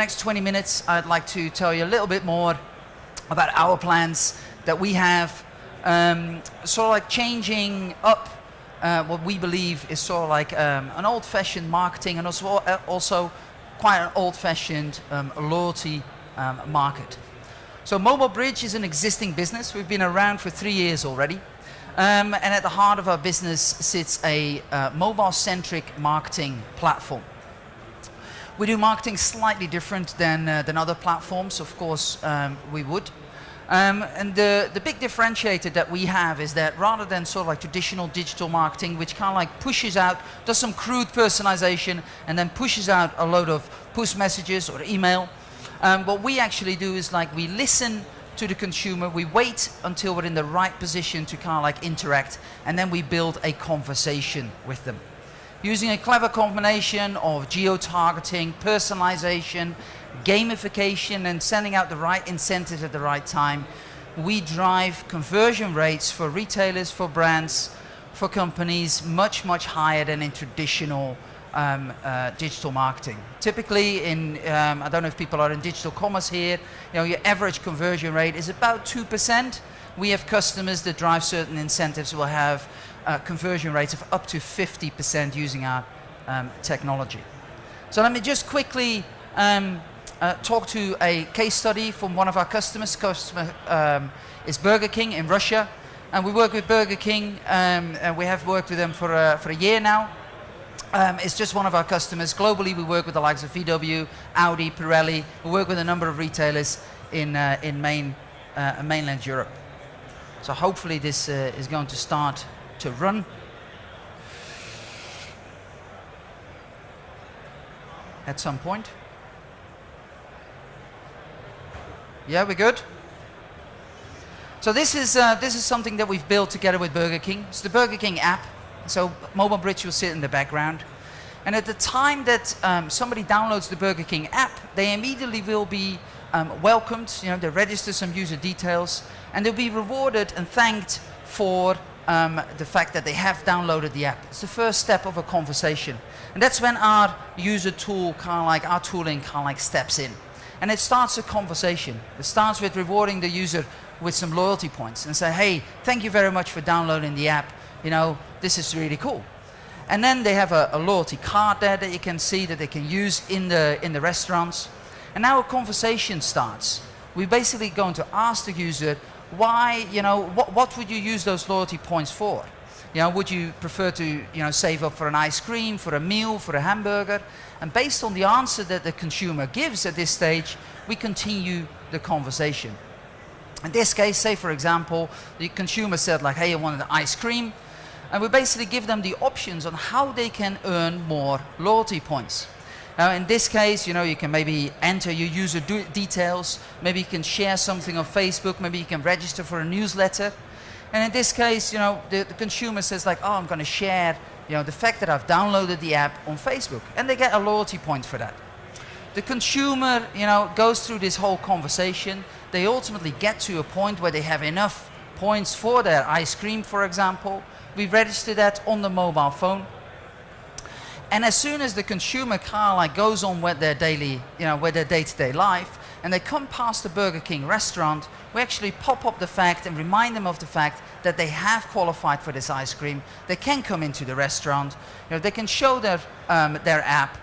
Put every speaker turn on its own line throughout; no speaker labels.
next 20 minutes, I'd like to tell you a little bit more about our plans that we have, sort of like changing up what we believe is sort of like an old-fashioned marketing and also quite an old-fashioned loyalty market. So Mobile Bridge is an existing business. We've been around for 3 years already. And at the heart of our business sits a mobile-centric marketing platform. We do marketing slightly different than other platforms, of course we would. And the big differentiator that we have is that rather than sort of like traditional digital marketing, which kind of like pushes out, does some crude personalization, and then pushes out a load of push messages or email, what we actually do is like we listen to the consumer, we wait until we're in the right position to kind of like interact, and then we build a conversation with them. Using a clever combination of geo-targeting, personalization, gamification, and sending out the right incentives at the right time, we drive conversion rates for retailers, for brands, for companies much, much higher than in traditional digital marketing. Typically in, I don't know if people are in digital commerce here, your average conversion rate is about 2%. We have customers that drive certain incentives will have conversion rates of up to 50% using our technology. So let me just quickly talk to a case study from one of our customers. Customer is Burger King in Russia, and we work with Burger King, and we have worked with them for a year now. It's just one of our customers. Globally, we work with the likes of VW, Audi, Pirelli. We work with a number of retailers in mainland Europe. So hopefully this is going to start to run. At some point. Yeah, we're good. So this is something that we've built together with Burger King. It's the Burger King app. So Mobile Bridge will sit in the background. And at the time that somebody downloads the Burger King app, they immediately will be welcomed. They register some user details, and they'll be rewarded and thanked for the fact that they have downloaded the app. It's the first step of a conversation. And that's when our user tool, our tooling steps in. And it starts a conversation. It starts with rewarding the user with some loyalty points and say, hey, thank you very much for downloading the app. This is really cool. And then they have a loyalty card there that you can see that they can use in the restaurants. And now a conversation starts. We're basically going to ask the user, why, what would you use those loyalty points for? Would you prefer to, save up for an ice cream, for a meal, for a hamburger? And based on the answer that the consumer gives at this stage, we continue the conversation. In this case, say for example, the consumer said like, hey, I wanted an ice cream. And we basically give them the options on how they can earn more loyalty points. Now in this case, you can maybe enter your user details, maybe you can share something on Facebook, maybe you can register for a newsletter. And in this case, the consumer says like, oh, I'm going to share, the fact that I've downloaded the app on Facebook, and they get a loyalty point for that. The consumer, goes through this whole conversation. They ultimately get to a point where they have enough points for their ice cream, for example. We register that on the mobile phone. And as soon as the consumer goes on with their daily, with their day-to-day life, and they come past the Burger King restaurant, we actually pop up the fact and remind them of the fact that they have qualified for this ice cream. They can come into the restaurant. They can show their app,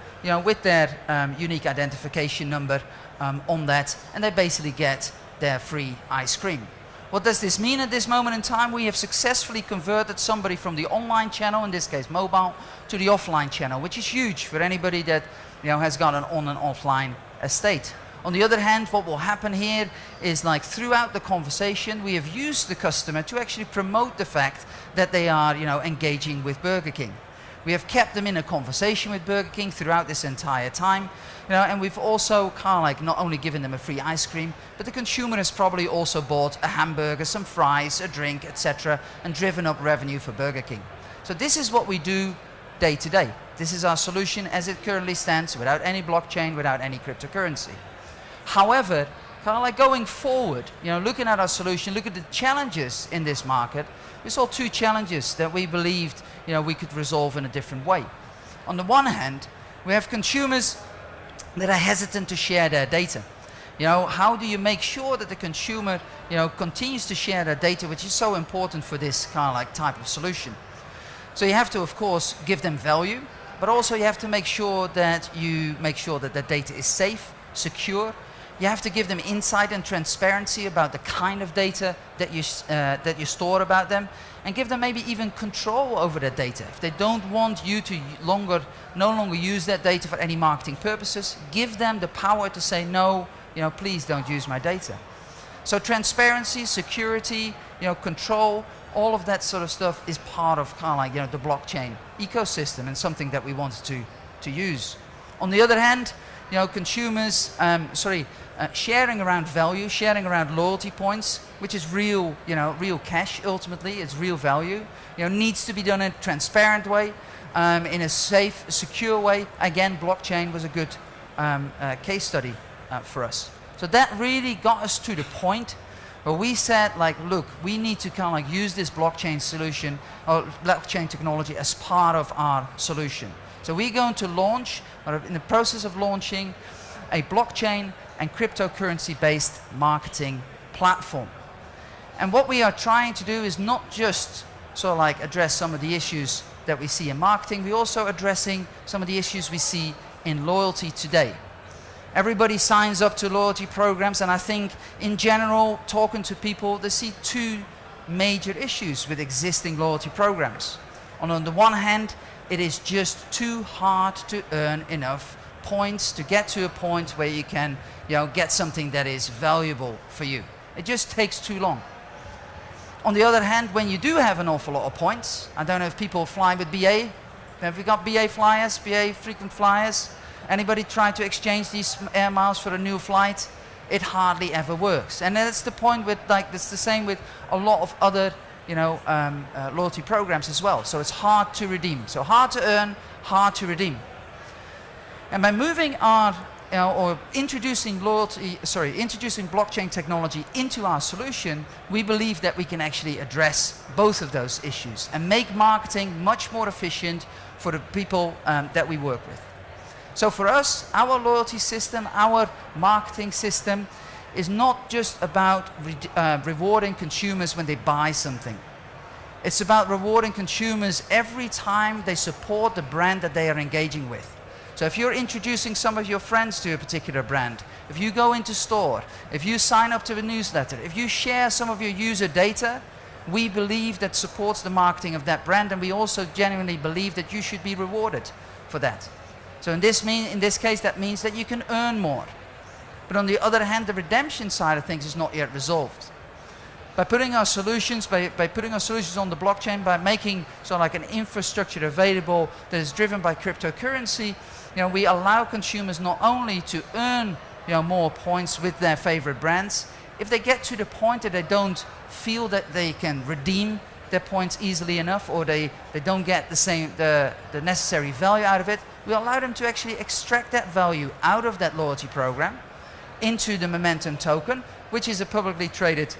with their unique identification number on that, and they basically get their free ice cream. What does this mean at this moment in time? We have successfully converted somebody from the online channel, in this case mobile, to the offline channel, which is huge for anybody that has got an on and offline estate. On the other hand, what will happen here is like throughout the conversation, we have used the customer to actually promote the fact that they are engaging with Burger King. We have kept them in a conversation with Burger King throughout this entire time. And we've also not only given them a free ice cream, but the consumer has probably also bought a hamburger, some fries, a drink, etc., and driven up revenue for Burger King. So this is what we do day to day. This is our solution as it currently stands, without any blockchain, without any cryptocurrency. However, going forward, looking at our solution, look at the challenges in this market. We saw two challenges that we believed we could resolve in a different way. On the one hand, we have consumers that are hesitant to share their data. How do you make sure that the consumer, continues to share their data, which is so important for this kind of like type of solution? So you have to, of course, give them value, but also you have to make sure that the data is safe, secure. You have to give them insight and transparency about the kind of data that you store about them, and give them maybe even control over that data. If they don't want you to no longer use that data for any marketing purposes, give them the power to say no. Please don't use my data. So transparency, security, control, all of that sort of stuff is part of kind of like the blockchain ecosystem, and something that we wanted to use. On the other hand, consumers, sharing around value, sharing around loyalty points, which is real cash. Ultimately, it's real value. Needs to be done in a transparent way, in a safe, secure way. Again, blockchain was a good case study for us. So that really got us to the point where we said, look, we need to kind of like use this blockchain solution or blockchain technology as part of our solution. So we're going to launch, or in the process of launching, a blockchain and cryptocurrency-based marketing platform. And what we are trying to do is not just sort of like address some of the issues that we see in marketing, we're also addressing some of the issues we see in loyalty today. Everybody signs up to loyalty programs, and I think in general, talking to people, they see two major issues with existing loyalty programs. On the one hand, it is just too hard to earn enough points to get to a point where you can get something that is valuable for you. It just takes too long. On the other hand, when you do have an awful lot of points, I don't know if people fly with BA. Have we got BA flyers, BA frequent flyers? Anybody try to exchange these air miles for a new flight? It hardly ever works. And that's the point with, it's the same with a lot of other loyalty programs as well. So it's hard to redeem. So hard to earn, hard to redeem. And by moving introducing blockchain technology into our solution, we believe that we can actually address both of those issues and make marketing much more efficient for the people that we work with. So for us, our loyalty system, our marketing system is not just about rewarding consumers when they buy something. It's about rewarding consumers every time they support the brand that they are engaging with. So if you're introducing some of your friends to a particular brand, if you go into store, if you sign up to a newsletter, if you share some of your user data, we believe that supports the marketing of that brand, and we also genuinely believe that you should be rewarded for that. So in this case, that means that you can earn more. But on the other hand, the redemption side of things is not yet resolved. By putting our solutions on the blockchain, by making sort of like an infrastructure available that is driven by cryptocurrency, we allow consumers not only to earn more points with their favorite brands. If they get to the point that they don't feel that they can redeem their points easily enough, or they don't get the necessary value out of it, we allow them to actually extract that value out of that loyalty program into the Momentum token, which is a publicly traded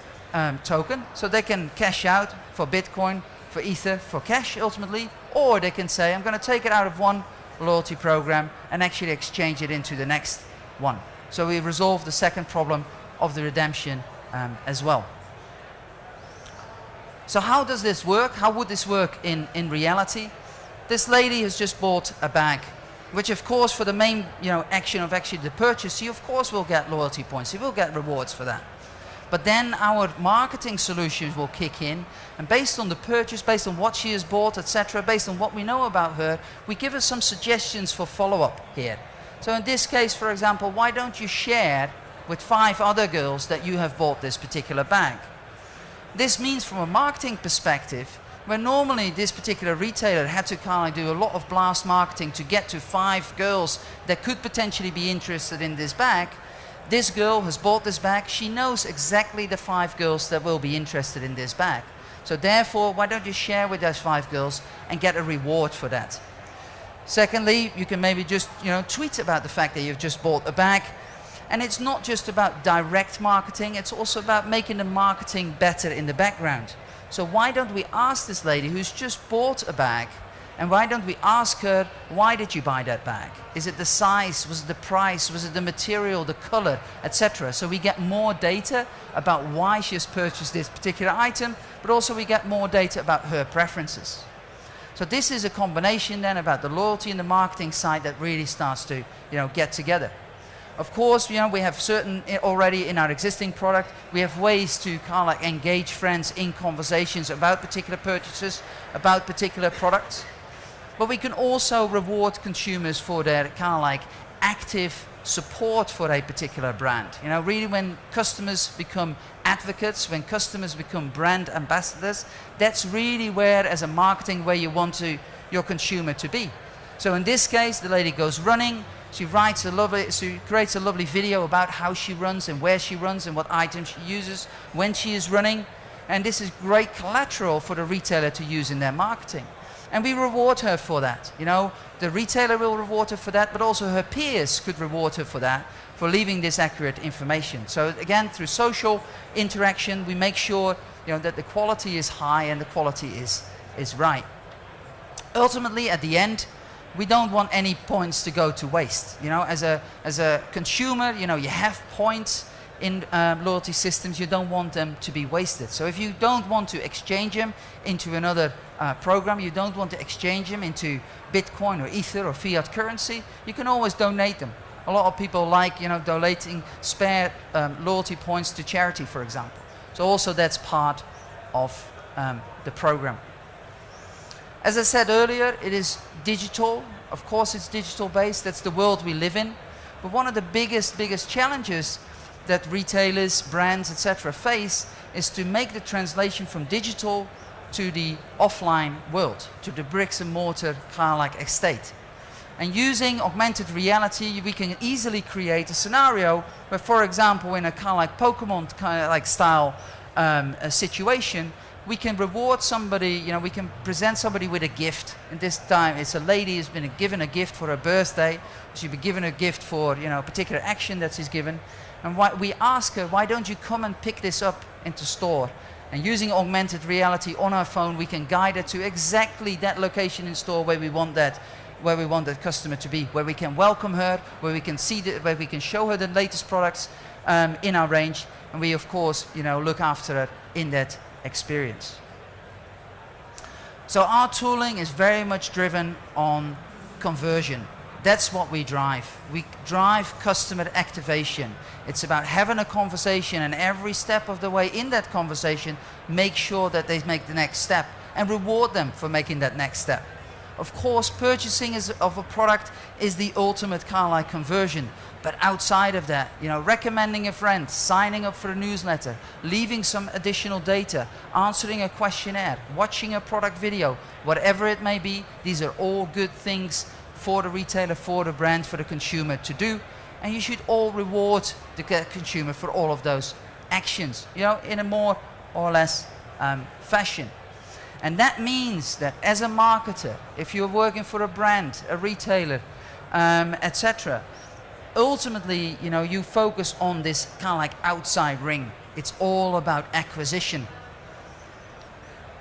token. So they can cash out for Bitcoin, for Ether, for cash ultimately, or they can say, I'm going to take it out of one loyalty program and actually exchange it into the next one. So we resolve the second problem of the redemption as well. So how does this work? How would this work in reality? This lady has just bought a bag, which of course for the main action of actually the purchase, you of course will get loyalty points, you will get rewards for that. But then our marketing solutions will kick in, and based on the purchase, based on what she has bought, etc., based on what we know about her, we give her some suggestions for follow-up here. So in this case, for example, why don't you share with 5 other girls that you have bought this particular bag? This means from a marketing perspective, where normally this particular retailer had to kind of do a lot of blast marketing to get to 5 girls that could potentially be interested in this bag, this girl has bought this bag. She knows exactly the 5 girls that will be interested in this bag. So therefore, why don't you share with those 5 girls and get a reward for that? Secondly, you can maybe just tweet about the fact that you've just bought a bag. And it's not just about direct marketing, it's also about making the marketing better in the background. So why don't we ask this lady who's just bought a bag And why don't we ask her, why did you buy that bag? Is it the size? Was it the price? Was it the material, the color, etc.? So we get more data about why she has purchased this particular item, but also we get more data about her preferences. So this is a combination then about the loyalty and the marketing side that really starts to, get together. Of course, we have certain already in our existing product, we have ways to kind of like engage friends in conversations about particular purchases, about particular products. But we can also reward consumers for their kind of like active support for a particular brand. Really when customers become advocates, when customers become brand ambassadors, that's really where, as a marketing, where you want your consumer to be. So in this case, the lady goes running, she creates a lovely video about how she runs and where she runs and what items she uses when she is running. And this is great collateral for the retailer to use in their marketing. And we reward her for that. The retailer will reward her for that, but also her peers could reward her for that, for leaving this accurate information. So again, through social interaction, we make sure that the quality is high and the quality is right. Ultimately, at the end, we don't want any points to go to waste. As a consumer, you have points in loyalty systems, you don't want them to be wasted. So if you don't want to exchange them into another program, you don't want to exchange them into Bitcoin or Ether or fiat currency, you can always donate them. A lot of people like donating spare loyalty points to charity, for example. So also that's part of the program. As I said earlier, it is digital. Of course it's digital based, that's the world we live in. But one of the biggest challenges that retailers, brands, etc. face is to make the translation from digital to the offline world, to the bricks and mortar kind of like estate. And using augmented reality, we can easily create a scenario where, for example, in a kind of like Pokemon kind of like style a situation, we can reward somebody, we can present somebody with a gift. And this time it's a lady who's been given a gift for her birthday. She'll be given a gift for a particular action that she's given. And we ask her, why don't you come and pick this up into store? And using augmented reality on our phone, we can guide her to exactly that location in store where we want that customer to be, where we can welcome her, where we can where we can show her the latest products in our range, and we of course look after her in that experience. So our tooling is very much driven on conversion. That's what we drive. We drive customer activation. It's about having a conversation, and every step of the way in that conversation, make sure that they make the next step and reward them for making that next step. Of course, purchasing of a product is the ultimate kind of like conversion. But outside of that, recommending a friend, signing up for a newsletter, leaving some additional data, answering a questionnaire, watching a product video, whatever it may be, these are all good things for the retailer, for the brand, for the consumer to do. And you should all reward the consumer for all of those actions, in a more or less fashion. And that means that as a marketer, if you're working for a brand, a retailer, etc., ultimately, you focus on this kind of like outside ring. It's all about acquisition.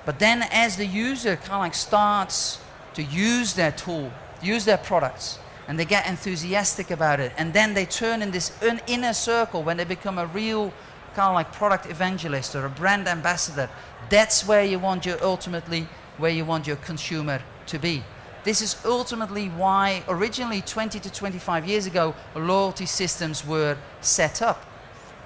But then as the user kind of like starts to use their tool, use their products, and they get enthusiastic about it, and then they turn in this inner circle when they become a real kind of like product evangelist or a brand ambassador, that's where you want your consumer to be. This is ultimately why originally 20 to 25 years ago loyalty systems were set up.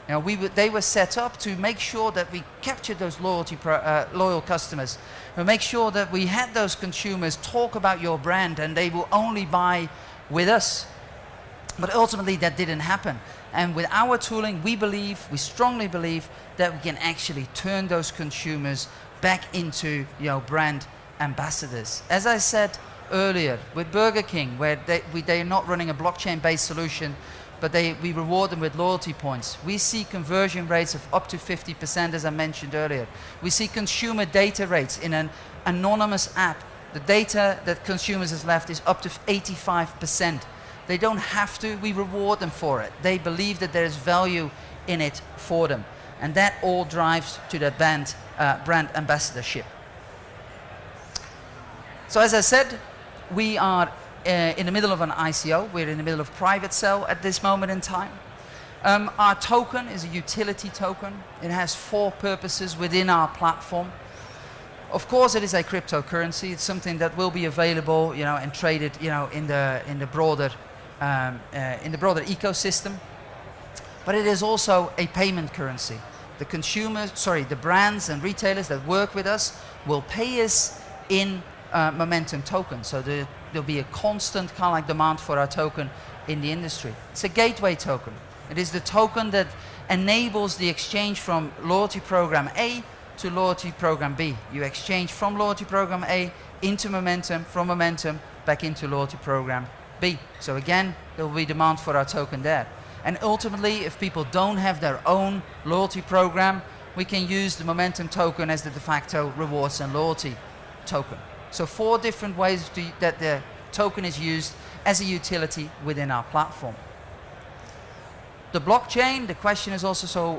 They were set up to make sure that we captured those loyal customers, to make sure that we had those consumers talk about your brand and they will only buy with us. But ultimately that didn't happen. And with our tooling, we strongly believe that we can actually turn those consumers back into brand ambassadors. As I said earlier, with Burger King, where they're not running a blockchain-based solution, but we reward them with loyalty points. We see conversion rates of up to 50%, as I mentioned earlier. We see consumer data rates in an anonymous app. The data that consumers has left is up to 85%. They don't have to, we reward them for it. They believe that there is value in it for them. And that all drives to the brand ambassadorship. So as I said, we are in the middle of an ICO. We're in the middle of private sale at this moment in time. Our token is a utility token. It has 4 purposes within our platform. Of course, it is a cryptocurrency. It's something that will be available, and traded, in the broader ecosystem. But it is also a payment currency. The brands and retailers that work with us will pay us in momentum tokens. So there'll be a constant kind of like demand for our token in the industry. It's a gateway token. It is the token that enables the exchange from loyalty program A to loyalty program B. You exchange from loyalty program A into momentum, from momentum back into loyalty program B. So again, there will be demand for our token there. And ultimately, if people don't have their own loyalty program, we can use the momentum token as the de facto rewards and loyalty token. So 4 different ways that the token is used as a utility within our platform. The blockchain, the question is also,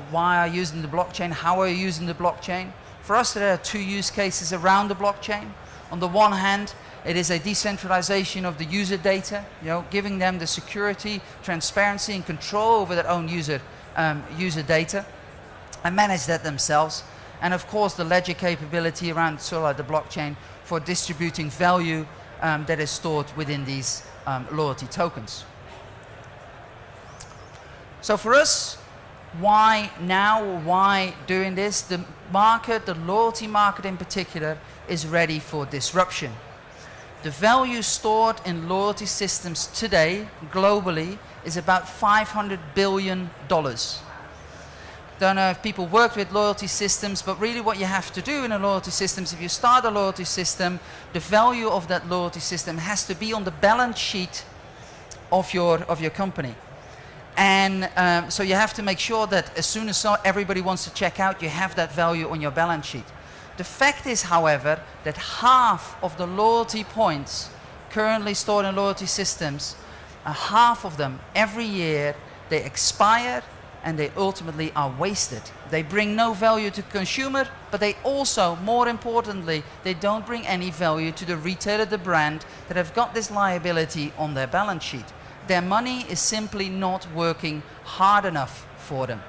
why are you using the blockchain? How are you using the blockchain? For us, there are 2 use cases around the blockchain. On the one hand, it is a decentralization of the user data, giving them the security, transparency, and control over their own user data, and manage that themselves. And of course, the ledger capability around the blockchain for distributing value that is stored within these loyalty tokens. So for us, why now? Why doing this? The market, the loyalty market in particular, is ready for disruption. The value stored in loyalty systems today, globally, is about $500 billion. Don't know if people work with loyalty systems, but really what you have to do in a loyalty system is if you start a loyalty system, the value of that loyalty system has to be on the balance sheet of your company. And so you have to make sure that as soon as everybody wants to check out, you have that value on your balance sheet. The fact is, however, that half of the loyalty points currently stored in loyalty systems, half of them every year, they expire and they ultimately are wasted. They bring no value to the consumer, but they also, more importantly, they don't bring any value to the retailer, the brand, that have got this liability on their balance sheet. Their money is simply not working hard enough for them.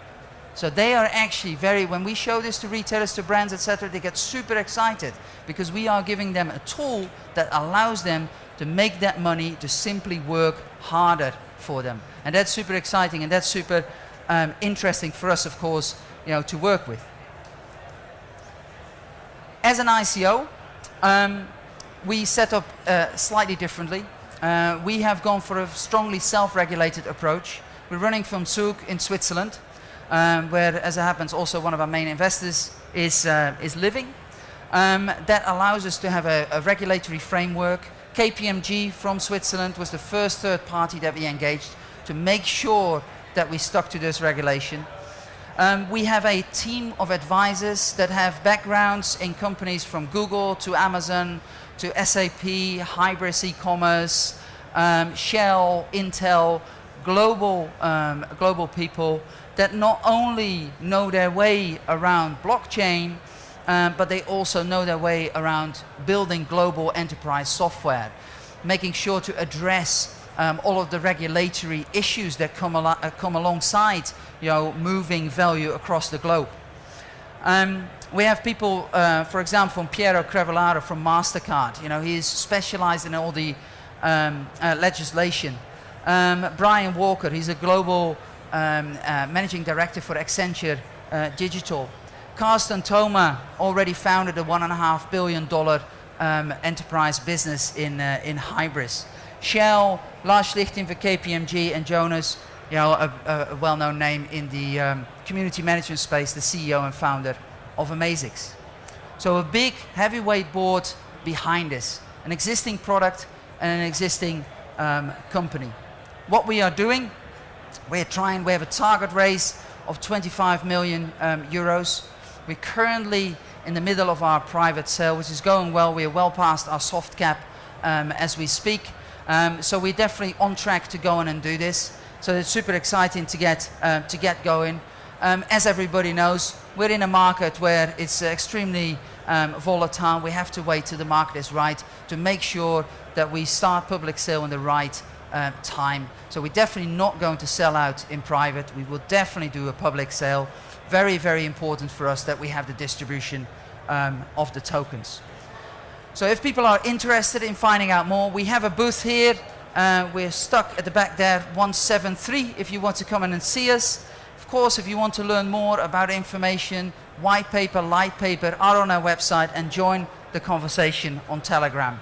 So they are actually when we show this to retailers, to brands, etc., they get super excited because we are giving them a tool that allows them to make that money to simply work harder for them. And that's super exciting, and that's super interesting for us, of course, to work with. As an ICO, we set up slightly differently. We have gone for a strongly self-regulated approach. We're running from Zug in Switzerland, where, as it happens, also one of our main investors is living. That allows us to have a regulatory framework. KPMG from Switzerland was the first third party that we engaged to make sure that we stuck to this regulation. We have a team of advisors that have backgrounds in companies from Google to Amazon to SAP, Hybris e-commerce, Shell, Intel, global people that not only know their way around blockchain, but they also know their way around building global enterprise software, making sure to address all of the regulatory issues that come alongside, moving value across the globe. We have people, for example, from Piero Crevellaro from MasterCard. He's specialized in all the legislation. Brian Walker, he's a global managing director for Accenture Digital. Carsten Thoma already founded a $1.5 billion enterprise business in Hybris. Shell, Lars Schlichting for KPMG, and Jonas, a well-known name in the community management space, the CEO and founder of Amazix. So a big heavyweight board behind this, an existing product and an existing company. What we are doing, we have a target raise of 25 million euros. We're currently in the middle of our private sale, which is going well. We are well past our soft cap as we speak. So we're definitely on track to go in and do this. So it's super exciting to get going. As everybody knows, we're in a market where it's extremely volatile. We have to wait till the market is right to make sure that we start public sale in the right time. So we're definitely not going to sell out in private. We will definitely do a public sale. Very, very important for us that we have the distribution of the tokens. So if people are interested in finding out more, we have a booth here. We're stuck at the back there, 173, if you want to come in and see us. Of course, if you want to learn more about information, white paper, light paper, are on our website, and join the conversation on Telegram.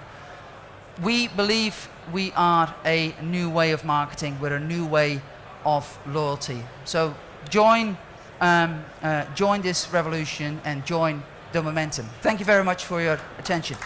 We believe we are a new way of marketing. We're a new way of loyalty. So join this revolution and join the momentum. Thank you very much for your attention.